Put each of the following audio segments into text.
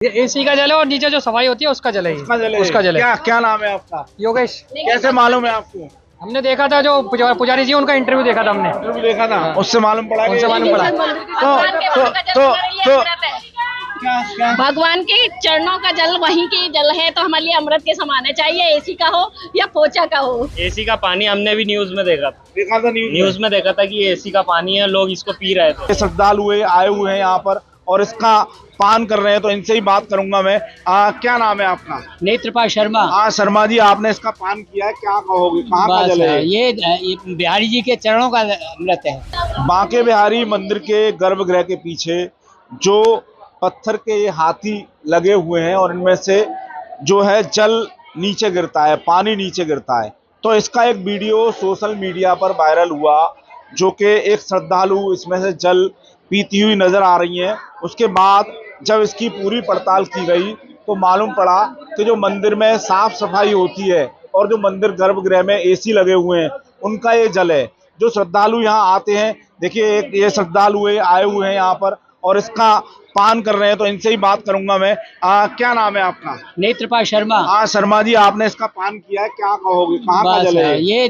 ये एसी का जल है और नीचे जो सफाई होती है उसका जल है। उसका जल है। क्या क्या नाम है आपका? योगेश। कैसे मालूम है आपको? हमने देखा था जो पुजारी जी उनका इंटरव्यू देखा था हमने। इंटरव्यू देखा था, उससे मालूम पड़ा उनसे मालूम पड़ा। तो क्या भगवान के चरणों का जल वहीं की जल है, तो हमारे लिए अमृत के समान है, चाहे एसी का हो या पोचा का हो। एसी का पानी हमने भी न्यूज में देखा था? न्यूज में देखा था कि एसी का पानी है, लोग इसको पी रहे थे। श्रद्धालु आए हुए हैं यहाँ पर और इसका पान कर रहे हैं, तो इनसे ही बात करूंगा मैं। क्या नाम है आपका? नेत्रपाल शर्मा। हाँ शर्मा जी, आपने इसका पान किया है, क्या कहोगे? कहाँ का जल है? ये बिहारी जी के चरणों का अमृत है। बांके बिहारी मंदिर के गर्भगृह के पीछे जो पत्थर के ये हाथी लगे हुए हैं और इनमें से जो है जल नीचे गिरता है, पानी नीचे गिरता है। तो इसका एक वीडियो सोशल मीडिया पर वायरल हुआ, जो कि एक श्रद्धालु इसमें से जल पीती हुई नजर आ रही है। उसके बाद जब इसकी पूरी पड़ताल की गई तो मालूम पड़ा कि जो मंदिर में साफ सफाई होती है और जो मंदिर गर्भगृह में एसी लगे हुए हैं उनका ये जल है। जो श्रद्धालु यहाँ आते हैं, देखिए एक ये श्रद्धालु आए हुए हैं यहाँ पर और इसका पान कर रहे हैं, तो इनसे ही बात करूंगा मैं। क्या नाम है आपका? नेत्रपाल शर्मा। हाँ शर्मा जी, आपने इसका पान किया है, क्या कहोगे? कहाँ का जल है? ये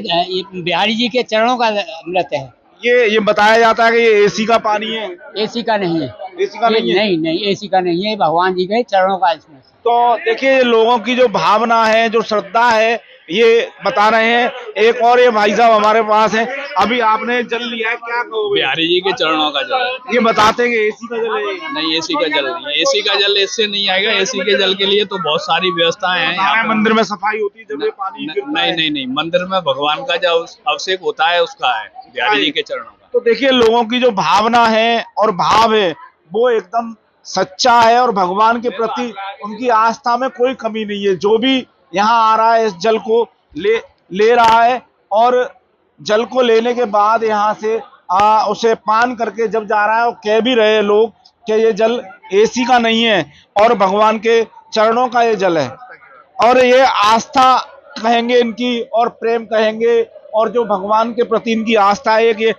बिहारी जी के चरणों का अमृत है। ये बताया जाता है कि ये एसी का पानी है। एसी का नहीं है। एसी का नहीं है? नहीं एसी का नहीं है, भगवान जी के चरणों का इसमें। तो देखिए लोगों की जो भावना है, जो श्रद्धा है, ये बता रहे हैं। एक और ये भाई साहब हमारे पास हैं। अभी आपने जल लिया है, क्या कहोगे? बिहारी जी के चरणों का जल है। ये बताते हैं कि एसी का जल है। नहीं, एसी का जल नहीं है। एसी का जल इससे नहीं आएगा। एसी के जल के लिए तो बहुत सारी व्यवस्थाएं हैं यहाँ पे। मंदिर में सफाई होती है जब ये पानी गिरता है। नहीं, मंदिर में भगवान का जो अभिषेक होता है उसका है, बिहारी जी के चरणों का। तो देखिए लोगों की जो भावना है और भाव है वो एकदम सच्चा है और भगवान के प्रति उनकी आस्था में कोई कमी नहीं है। जो भी यहाँ आ रहा है इस जल को ले रहा है और जल को लेने के बाद यहाँ से उसे पान करके जब जा रहा है, और कह भी रहे लोग कि ये जल एसी का नहीं है और भगवान के चरणों का ये जल है। और ये आस्था कहेंगे इनकी और प्रेम कहेंगे, और जो भगवान के प्रति इनकी आस्था है कि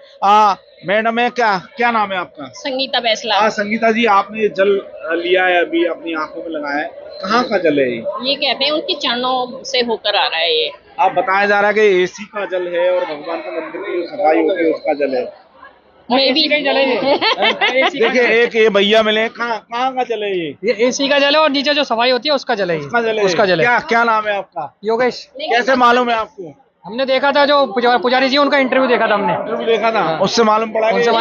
मैडम है, क्या नाम है आपका? संगीता बैसला। हाँ संगीता जी, आपने ये जल लिया है, अभी अपनी आंखों में लगाया है, कहाँ का जल है ये कहते हैं उनके चरणों से होकर आ रहा है। ये आप बताया जा रहा है कि एसी का जल है और भगवान के मंदिर की जो सफाई होती है उसका जल है। देखिए एक ये भैया मिले, कहाँ का जल है? ये एसी का जल है और नीचे जो सफाई होती है उसका जल है। उसका जल है। क्या नाम है आपका? योगेश। कैसे मालूम है आपको? हमने देखा था जो पुजारी जी उनका इंटरव्यू देखा था हमने। इंटरव्यू देखा था, उससे मालूम पड़ा। क्या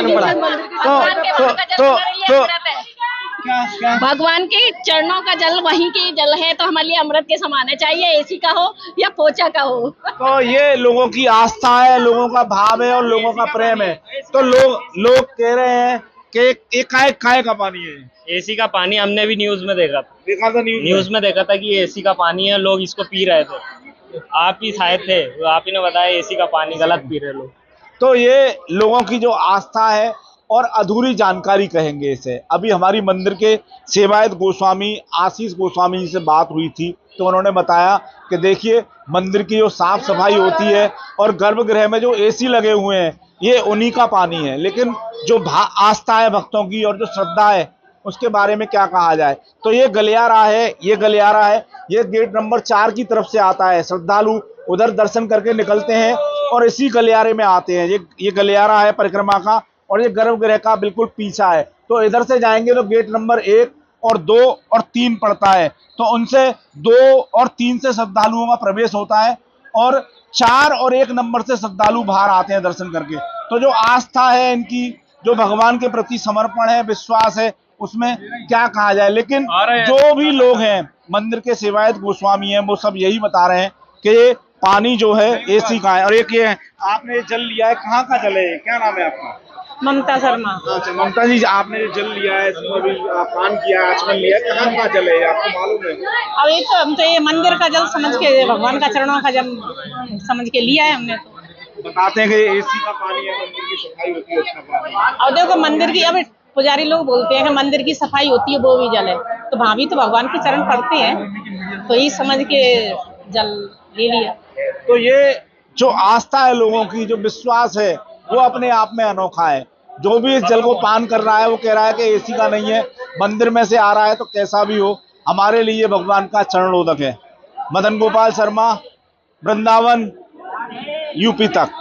भगवान के चरणों का जल वहीं की जल है, तो हमारे लिए अमृत के समान है, चाहे एसी का हो या पोचा का हो। तो ये लोगों की आस्था है, लोगों का भाव है और लोगों का प्रेम है। तो लोग कह रहे हैं कि ये काय का पानी है। एसी का पानी हमने भी न्यूज में देखा था। न्यूज में देखा था कि एसी का पानी है, लोग इसको पी रहे थे। आप ही शायद थे, आप ही ने बताया एसी का पानी गलत पी रहे लोग। तो ये लोगों की जो आस्था है और अधूरी जानकारी कहेंगे इसे। अभी हमारी मंदिर के सेवायत गोस्वामी आशीष गोस्वामी जी से बात हुई थी, तो उन्होंने बताया कि देखिए मंदिर की जो साफ सफाई होती है और गर्भगृह में जो एसी लगे हुए हैं ये उन्हीं का पानी है। लेकिन जो आस्था है भक्तों की और जो श्रद्धा है उसके बारे में क्या कहा जाए। तो ये गलियारा है, ये गेट नंबर 4 की तरफ से आता है। श्रद्धालु उधर दर्शन करके निकलते हैं और इसी गलियारे में आते हैं। ये गलियारा है परिक्रमा का और ये गर्भगृह का बिल्कुल पीछा है। तो इधर से जाएंगे तो गेट नंबर 1 और 2 और 3 पड़ता है, तो उनसे 2 और 3 से श्रद्धालुओं का प्रवेश होता है और 4 और 1 नंबर से श्रद्धालु बाहर आते हैं दर्शन करके। तो जो आस्था है इनकी, जो भगवान के प्रति समर्पण है, विश्वास है, उसमें क्या कहा जाए। लेकिन जो भी लोग हैं मंदिर के सेवायत गोस्वामी हैं वो सब यही बता रहे हैं कि ये पानी जो है एसी का है। और एक ये आपने जल लिया है, कहाँ का जल है? क्या नाम है आपका? ममता शर्मा। अच्छा ममता जी, आपने जल लिया है, अभी पान किया, आचमन लिया है, कहाँ का जल है आपको मालूम है? अब ये तो हम तो ये मंदिर का जल समझ के, भगवान का चरणों का जल समझ के लिया है हमने। तो बताते हैं कि एसी का पानी है, मंदिर की सफाई होती है उसका पानी। और देखो मंदिर की, अब पुजारी लोग बोलते हैं कि मंदिर की सफाई होती है वो भी जल है, तो भाभी तो भगवान के चरण पड़ते हैं, तो ये समझ के जल ले लिया। तो ये जो आस्था है लोगों की, जो विश्वास है वो अपने आप में अनोखा है। जो भी इस जल को पान कर रहा है वो कह रहा है कि एसी का नहीं है, मंदिर में से आ रहा है तो कैसा भी हो हमारे लिए भगवान का चरणोदक है। मदन गोपाल शर्मा, वृंदावन, यूपी तक।